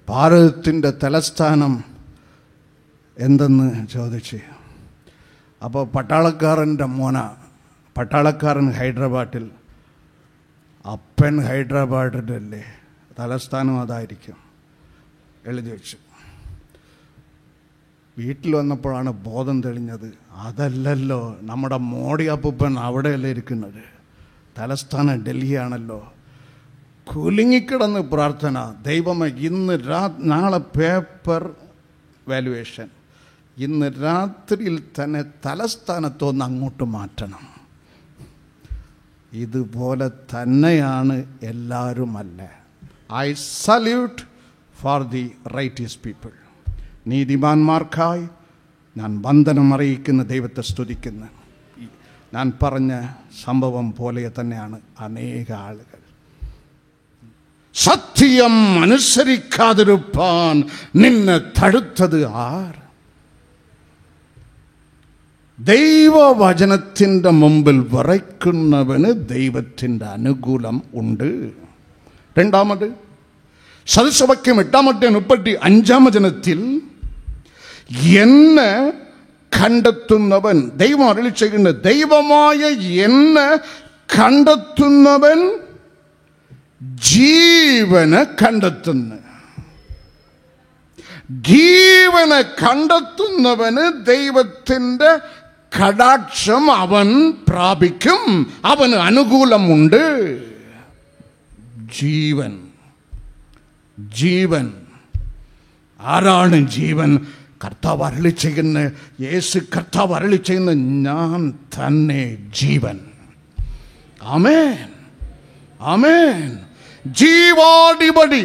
ഭാരതത്തിൻ്റെ തലസ്ഥാനം എന്തെന്ന് ചോദിച്ച്, അപ്പോൾ പട്ടാളക്കാരൻ്റെ പട്ടാളക്കാരൻ ഹൈദരാബാദിൽ, അപ്പൻ ഹൈദരാബാദിലല്ലേ, തലസ്ഥാനം അതായിരിക്കും എഴുതി വെച്ചു. വീട്ടിൽ വന്നപ്പോഴാണ് ബോധം തെളിഞ്ഞത്, അതല്ലല്ലോ, നമ്മുടെ മോഡി അപ്പൂപ്പൻ അവിടെയല്ലേ ഇരിക്കുന്നത്, തലസ്ഥാനം ഡൽഹിയാണല്ലോ. കുലുങ്ങിക്കിടന്ന് പ്രാർത്ഥന, ദൈവമേ ഇന്ന് നാളെ പേപ്പർ വാല്യുവേഷൻ, ഇന്ന് രാത്രിയിൽ തന്നെ തലസ്ഥാനത്തൊന്ന് അങ്ങോട്ട് മാറ്റണം. ഇതുപോലെ തന്നെയാണ് എല്ലാവരുമല്ല. I salute for the righteous people. നീതിമാന്മാർക്കായി ഞാൻ വന്ദനം അറിയിക്കുന്ന ദൈവത്തെ സ്തുതിക്കുന്നു. ഞാൻ പറഞ്ഞ സംഭവം പോലെ തന്നെയാണ് അനേക ആളുകൾ. സത്യം അനുസരിക്കാതിരുപ്പാൻ നിന്നെ തടുത്തത് ആർ? ദൈവവചനത്തിൻ്റെ മുമ്പിൽ വിറയ്ക്കുന്നവന് ദൈവത്തിൻ്റെ അനുകൂലം ഉണ്ട്. രണ്ടാമത് സദൃശവാക്യം 8:35 വചനത്തിൽ എന്നെ കണ്ടെത്തുന്നവൻ, ദൈവം അരുളി ചെയ്യുന്ന, ദൈവമായ എന്നെ കണ്ടെത്തുന്നവൻ ജീവനെ കണ്ടെത്തുന്നു. ജീവനെ കണ്ടെത്തുന്നവന് ദൈവത്തിൻ്റെ കടാക്ഷം അവൻ പ്രാപിക്കും, അവന് അനുകൂലമുണ്ട്. ജീവൻ, ജീവൻ ആരാണ് ജീവൻ? കർത്താവ് അരുളി ചെയ്യുന്ന, യേശു കർത്താവ് അരുളി ചെയ്യുന്ന, ഞാൻ തന്നെ ജീവൻ. ആമേൻ, ആമേൻ. ജീവാധിപതി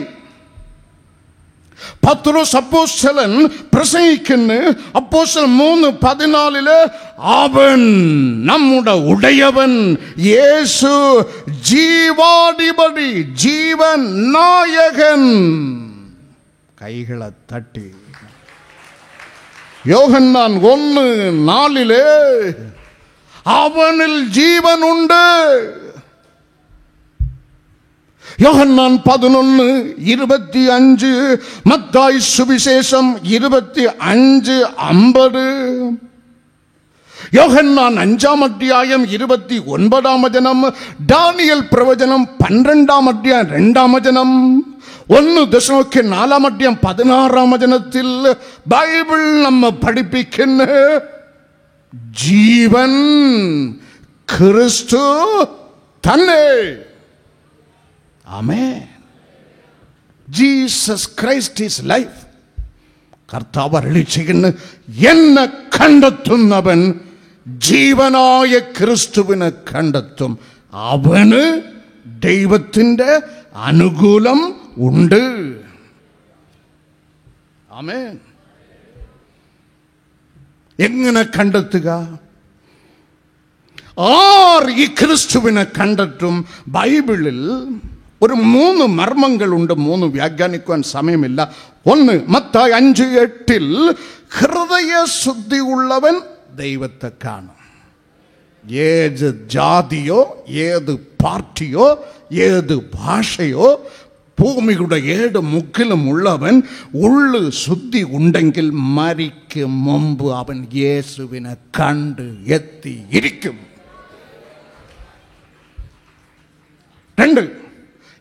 പത്രോസ് അപ്പോസ്തലൻ പ്രസംഗിക്കുന്നു. അപ്പോസ്തലൻ 3:14 അവൻ നമ്മുടെ ഉടയവൻ യേശു ജീവാധിപതി, ജീവൻ നായകൻ. കൈകളെ തട്ടി. യോഹന്നാൻ 1:4 അവനിൽ ജീവനുണ്ട്. യോഹന്നാൻ 11:25, മത്തായി സുവിശേഷം 25:50, യോഹന്നാൻ 5:29 ദാനിയേൽ പ്രവചനം 12:2 1 ദശലോക്യം 4:16 ബൈബിൾ നമ്മെ പഠിപ്പിക്കുന്ന ജീവൻ ക്രിസ്തു തന്നെ. ആമേൻ. Jesus Christ is life. കർത്താവ് അരുളി ചെയ്യുന്നു, എന്നെ കണ്ടെത്തുന്നവൻ ജീവനായ ക്രിസ്തുവിനെ കണ്ടെത്തും, അവന് ദൈവത്തിൻ്റെ അനുകൂലം ഉണ്ട്. ആമേൻ. എങ്ങനെ കണ്ടെത്തുക? ആർ ഈ ക്രിസ്തുവിനെ കണ്ടെത്തും? ബൈബിളിൽ ഒരു 3 മർമ്മങ്ങളുണ്ട്. 3 വ്യാഖ്യാനിക്കുവാൻ സമയമില്ല. 1 മത്തായി 5:8 ഹൃദയശുദ്ധി ഉള്ളവൻ ദൈവത്തെ കാണും. ഏത് ജാതിയോ ഏത് പാർട്ടിയോ ഏത് ഭാഷയോ ഭൂമിയുടെ 7 മുക്കിലും ഉള്ളവൻ ഉള്ളു ശുദ്ധി ഉണ്ടെങ്കിൽ മരിക്കും മുമ്പ് അവൻ യേശുവിനെ കണ്ട് എത്തിയിരിക്കും. 2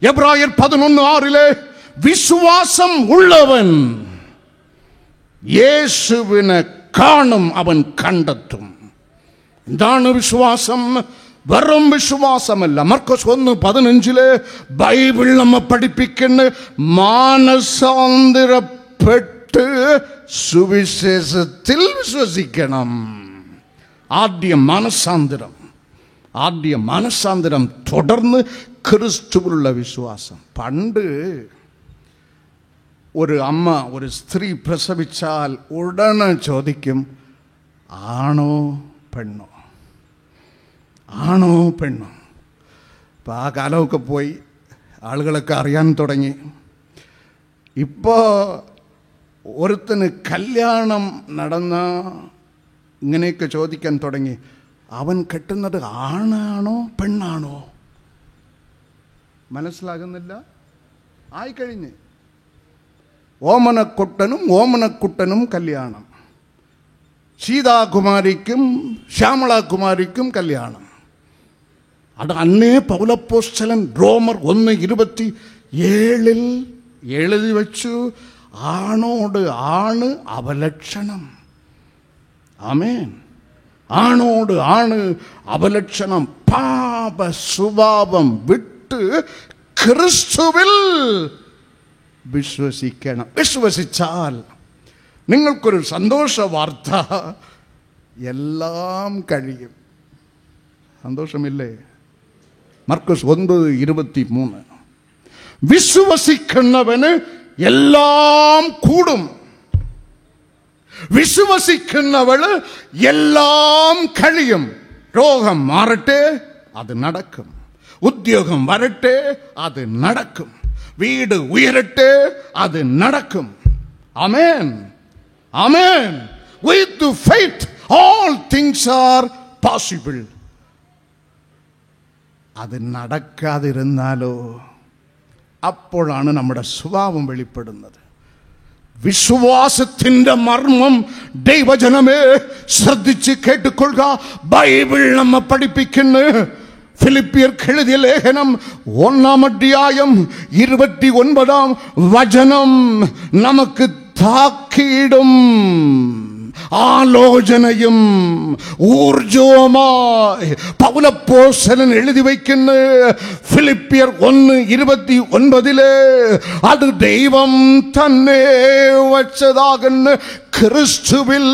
എബ്രായർ 11:6 വിശ്വാസം ഉള്ളവൻ യേശുവിനെ കാണും, അവൻ കണ്ടെത്തും. എന്താണ് വിശ്വാസം? വെറും വിശ്വാസമല്ല. മർക്കോസ് 1:15 ബൈബിൾ നമ്മെ പഠിപ്പിക്കുന്ന മാനസാന്തരപ്പെട്ട് സുവിശേഷത്തിൽ വിശ്വസിക്കണം. ആദ്യം മാനസാന്തരം, തുടർന്ന് ക്രിസ്തുവിലുള്ള വിശ്വാസം. പണ്ട് ഒരു അമ്മ, ഒരു സ്ത്രീ പ്രസവിച്ചാൽ ഉടനെ ചോദിക്കും, ആണോ പെണ്ണോ, ആണോ പെണ്ണോ. ഇപ്പം ആ കാലമൊക്കെ പോയി, ആളുകളൊക്കെ അറിയാൻ തുടങ്ങി. ഇപ്പോൾ ഒരുത്തന് കല്യാണം നടന്ന ഇങ്ങനെയൊക്കെ ചോദിക്കാൻ തുടങ്ങി, അവൻ കെട്ടുന്നത് ആണാണോ പെണ്ണാണോ? മനസ്സിലാകുന്നില്ല. ആയിക്കഴിഞ്ഞ് ഓമനക്കുട്ടനും കല്യാണം, സീതാകുമാരിക്കും ശ്യാമളകുമാരിക്കും കല്യാണം. അത് അന്നേ പൗലപ്പോസ്തലൻ റോമർ 1:27 എഴുതി വച്ചു, ആണോട് ആണ് അവലക്ഷണം. ആമേൻ. ആണോട് ആണ് അവലക്ഷണം. പാപ സ്വഭാവം വിട്ട് ക്രിസ്തുവിൽ വിശ്വസിക്കണം. വിശ്വസിച്ചാൽ നിങ്ങൾക്കൊരു സന്തോഷ വാർത്ത, എല്ലാം കഴിയും. സന്തോഷമില്ലേ? മർക്കോസ് 9:23. വിശ്വസിക്കുന്നവന് എല്ലാം കൂടും. വിശ്വസിക്കുന്നവള് എല്ലാം കഴിയും. രോഗം മാറട്ടെ, അത് നടക്കും. ഉദ്യോഗം വരട്ടെ, അത് നടക്കും. വീട് ഉയരട്ടെ, അത് നടക്കും. ആമേൻ, ആമേൻ. With faith all things are possible. അത് നടക്കാതിരുന്നാലോ, അപ്പോഴാണ് നമ്മുടെ സ്വഭാവം വെളിപ്പെടുന്നത്. വിശ്വാസത്തിന്റെ മർമ്മം ദൈവജനമേ ശ്രദ്ധിച്ച് കേട്ടുകൊള്ളുക. ബൈബിൾ നമ്മെ പഠിപ്പിക്കുന്നു. ഫിലിപ്പിയർക്ക് എഴുതിയ ലേഖനം 1:29 നമുക്ക് താക്കീടും ആലോചനയും ഊർജവുമായി പൗലപ്പോസ്തലൻ എഴുതി വയ്ക്കുന്നു. ഫിലിപ്പിയർ 1:29 അത് ദൈവം തന്നെ വച്ചതാകുന്ന ക്രിസ്തുവിൽ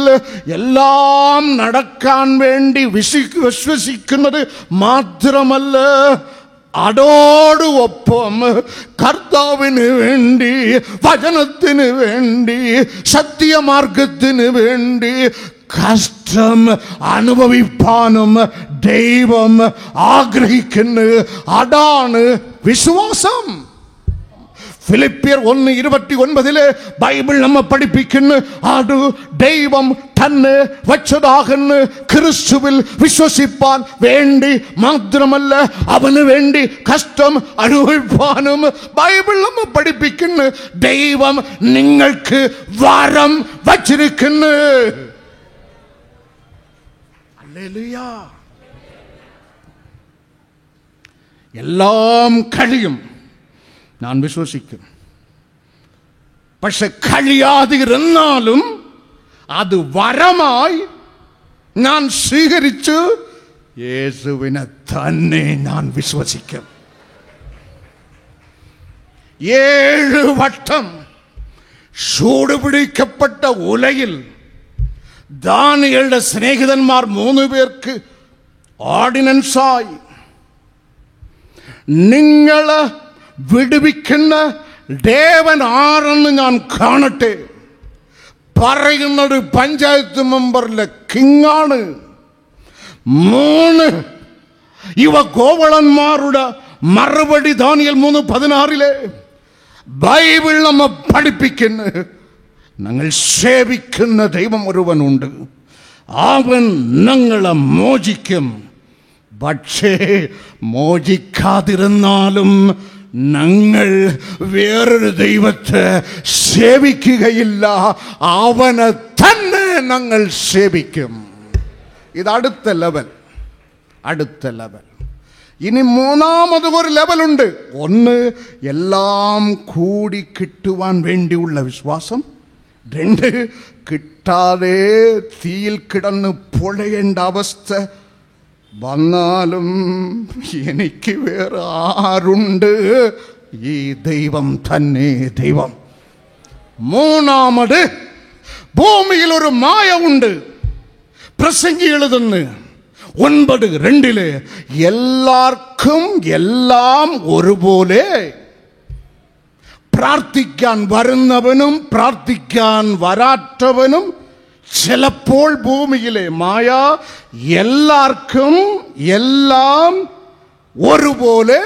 എല്ലാം നടക്കാൻ വേണ്ടി വിശ്വസിക്കുന്നത് മാത്രമല്ല, അതോടൊപ്പം കർത്താവിന് വേണ്ടി, വചനത്തിന് വേണ്ടി, സത്യമാർഗത്തിന് വേണ്ടി കഷ്ടം അനുഭവിപ്പാനും ദൈവം ആഗ്രഹിക്കുന്നു. അതാണ് വിശ്വാസം. ഫിലിപ്പിയർ 1:29 ബൈബിൾ നമ്മെ പഠിപ്പിക്കുന്നു. അത് ദൈവം തന്നെ വച്ചതാകുന്ന ക്രിസ്തുവിൽ വിശ്വസിപ്പാൻ വേണ്ടി മാത്രമല്ല, അവന് വേണ്ടി കഷ്ടം അനുഭവിപ്പാനും ബൈബിൾ നമ്മെ പഠിപ്പിക്കുന്നു. ദൈവം നിങ്ങൾക്ക് വരം വച്ചിരിക്കുന്നു. ഹല്ലേലൂയ. എല്ലാം കഴിയും, ഞാൻ വിശ്വസിക്കും. പക്ഷെ കഴിയാതിരുന്നാലും അത് വരമായി ഞാൻ സ്വീകരിച്ചു യേശുവിനെ തന്നെ ഞാൻ വിശ്വസിക്കും. 7 വട്ടം ചൂടുപിടിക്കപ്പെട്ട ഉലയിൽ ദാനിയേലിന്റെ സ്നേഹിതന്മാർ 3 പേർക്ക് ഓർഡിനൻസായി, നിങ്ങള് വിടുവിക്കുന്ന ദേവൻ ആരെന്ന് ഞാൻ കാണട്ടെ. പറയുന്നത് പഞ്ചായത്ത് മെമ്പറിലെ കിങ്ങാണ്. 3 യുവ ഗോവളന്മാരുടെ മറുപടി ദാനിയേൽ 3:16 ബൈബിൾ നമ്മെ പഠിപ്പിക്കുന്നു. ഞങ്ങൾ സേവിക്കുന്ന ദൈവം ഒരുവനുണ്ട്, അവൻ ഞങ്ങളെ മോചിക്കും. പക്ഷേ മോചിക്കാതിരുന്നാലും ഞങ്ങൾ വേറൊരു ദൈവത്തെ സേവിക്കുകയില്ല, അവനെ തന്നെ ഞങ്ങൾ സേവിക്കും. ഇത് അടുത്ത ലെവൽ. ഇനി 3ാമത് ഒരു ലെവലുണ്ട്. 1 എല്ലാം കൂടി കിട്ടുവാൻ വേണ്ടിയുള്ള വിശ്വാസം. 2 കിട്ടാതെ തീയിൽ കിടന്ന് പൊളയേണ്ട അവസ്ഥ വന്നാലും എനിക്ക് വേറെ ആരുണ്ട്, ഈ ദൈവം തന്നെ ദൈവം. 3ാമത് ഭൂമിയിൽ ഒരു മായ ഉണ്ട്. പ്രസംഗി എഴുതുന്നു 9:2 എല്ലാവർക്കും എല്ലാം ഒരുപോലെ, പ്രാർത്ഥിക്കാൻ വരുന്നവനും പ്രാർത്ഥിക്കാൻ വരാത്തവനും ചിലപ്പോൾ ഭൂമിയിലെ മായ എല്ലാവർക്കും എല്ലാം ഒരുപോലെ.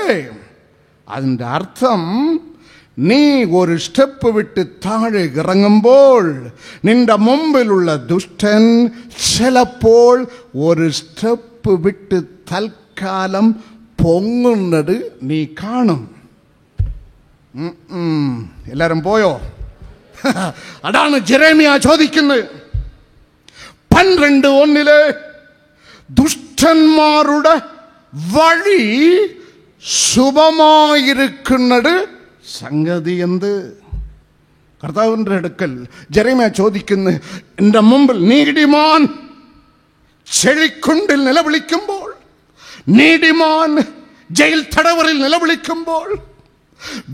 അതിൻ്റെ അർത്ഥം, നീ ഒരു സ്റ്റെപ്പ് വിട്ട് താഴെ ഇറങ്ങുമ്പോൾ നിന്റെ മുമ്പിലുള്ള ദുഷ്ടൻ ചിലപ്പോൾ ഒരു സ്റ്റെപ്പ് വിട്ട് തൽക്കാലം പൊങ്ങുന്നത് നീ കാണും. എല്ലാരും പോയോ? അതാണ് ജെറേമിയ ചോദിക്കുന്നത്. 12:1 ദുഷ്ടന്മാരുടെ വഴി ശുഭമായിരിക്കുന്നത് സംഗതി എന്ത്? കർത്താവിൻ്റെ അടുക്കൽ ജെറേമിയ ചോദിക്കുന്നു, എൻ്റെ മുമ്പിൽ നീതിമാൻ ചെഴിക്കുണ്ടിൽ നിലവിളിക്കുമ്പോൾ, നീതിമാൻ ജയിൽ തടവറിൽ നിലവിളിക്കുമ്പോൾ,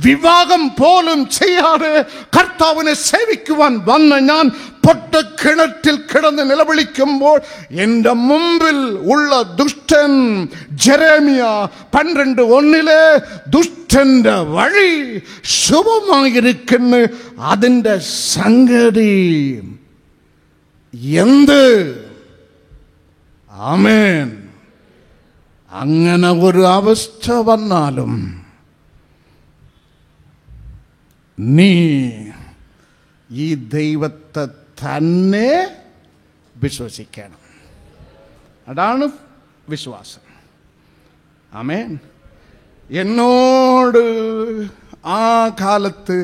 വിവാഹം പോലും ചെയ്യാതെ കർത്താവിനെ സേവിക്കുവാൻ വന്ന ഞാൻ പൊട്ടക്കിണറ്റിൽ കിടന്ന് നിലവിളിക്കുമ്പോൾ എൻ്റെ മുമ്പിൽ ഉള്ള ദുഷ്ടൻ, ജെറേമിയ 12:1 ദുഷ്ടന്റെ വഴി ശുഭമായിരിക്കുന്ന അതിൻ്റെ സംഗതി എന്ത്? ആമേൻ. അങ്ങനെ ഒരു അവസ്ഥ വന്നാലും നീ ഈ ദൈവത്തെ തന്നെ വിശ്വസിക്കണം. അതാണ് വിശ്വാസം. ആമേൻ. എന്നോട് ആ കാലത്ത്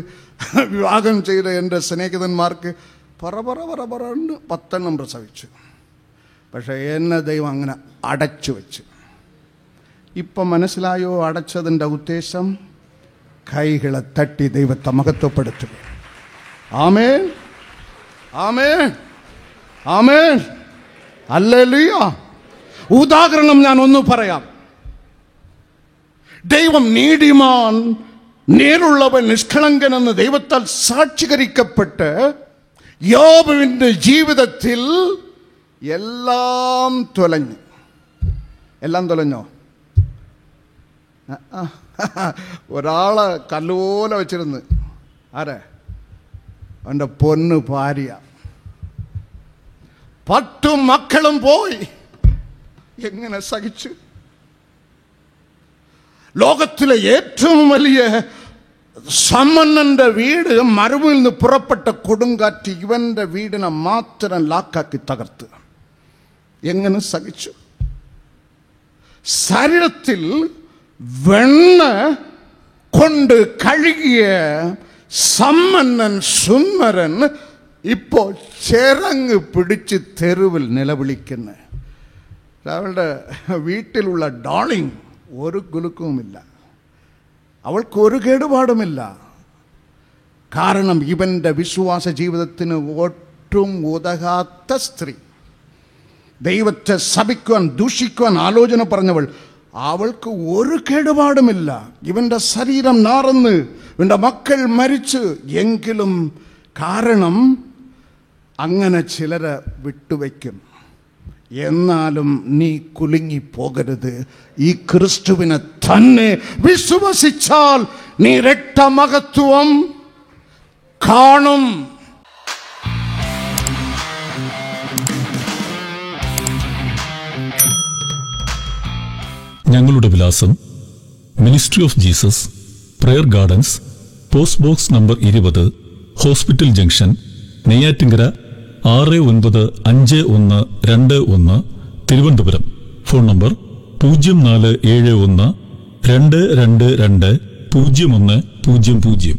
വിവാഹം ചെയ്ത എൻ്റെ സ്നേഹിതന്മാർക്ക് പറ 10 പ്രസവിച്ചു. പക്ഷേ എന്നെ ദൈവം അങ്ങനെ അടച്ചു വെച്ചു. ഇപ്പം മനസ്സിലായോ അടച്ചതിൻ്റെ ഉദ്ദേശം? കൈകളെ തട്ടി ദൈവത്തെ മഹത്വപ്പെടുത്തുക. ആമേൻ, ആമേൻ, ആമേൻ, ഹല്ലേലൂയ. ഉദാഹരണം ഞാൻ ഒന്ന് പറയാം. ദൈവം നീതിമാൻ, നേരുള്ളവൻ, നിഷ്കളങ്കനെന്ന് ദൈവത്താൽ സാക്ഷീകരിക്കപ്പെട്ട് യോബുവിൻ്റെ ജീവിതത്തിൽ എല്ലാം തൊലഞ്ഞു. എല്ലാം തൊലഞ്ഞോ? ഒരാളെ കല്ലുപോലെ വെച്ചിരുന്ന്. ആരെ? അവൻ്റെ പൊന്ന് ഭാര്യ. 10 മക്കളും പോയി. എങ്ങനെ സഹിച്ചു? ലോകത്തിലെ ഏറ്റവും വലിയ സമ്പന്നന്റെ വീട് മരുഭൂമിയിൽ നിന്ന് പുറപ്പെട്ട കൊടുങ്കാറ്റ് ഇവന്റെ വീടിനെ മാത്രം ലാക്കാക്കി തകർത്ത്. എങ്ങനെ സഹിച്ചു? ശരീരത്തിൽ വെണ്ണ കൊണ്ട് കഴുകിയ സമ്പന്നൻ സുന്ദരൻ ഇപ്പോൾ ചിറങ്ങ് പിടിച്ച് തെരുവിൽ നിലവിളിക്കുന്ന അവളുടെ വീട്ടിലുള്ള ഡോളിങ് ഒരു കുലുക്കവുമില്ല, അവൾക്കൊരു കേടുപാടുമില്ല. കാരണം ഇവൻ്റെ വിശ്വാസ ജീവിതത്തിന് ഒട്ടും ഉതകാത്ത സ്ത്രീ, ദൈവത്തെ ശപിക്കുവാൻ ദൂഷിക്കുവാൻ ആലോചന പറഞ്ഞവൾ, അവൾക്ക് ഒരു കേടുപാടുമില്ല. ഇവൻ്റെ ശരീരം നാറന്ന്, ഇവൻ്റെ മക്കൾ മരിച്ച്. എങ്കിലും കാരണം അങ്ങനെ ചിലരെ വിട്ടുവയ്ക്കും. എന്നാലും നീ കുലുങ്ങിപ്പോകരുത്. ഈ ക്രിസ്തുവിനെ തന്നെ വിശ്വസിച്ചാൽ നീ രക്തമഹത്വം കാണും. ഞങ്ങളുടെ വിലാസം: ministry of Jesus, prayer gardens, post box number 20, hospital junction, Neyyattinkara 695121, Thiruvananthapuram. Phone number 0471 222 0100.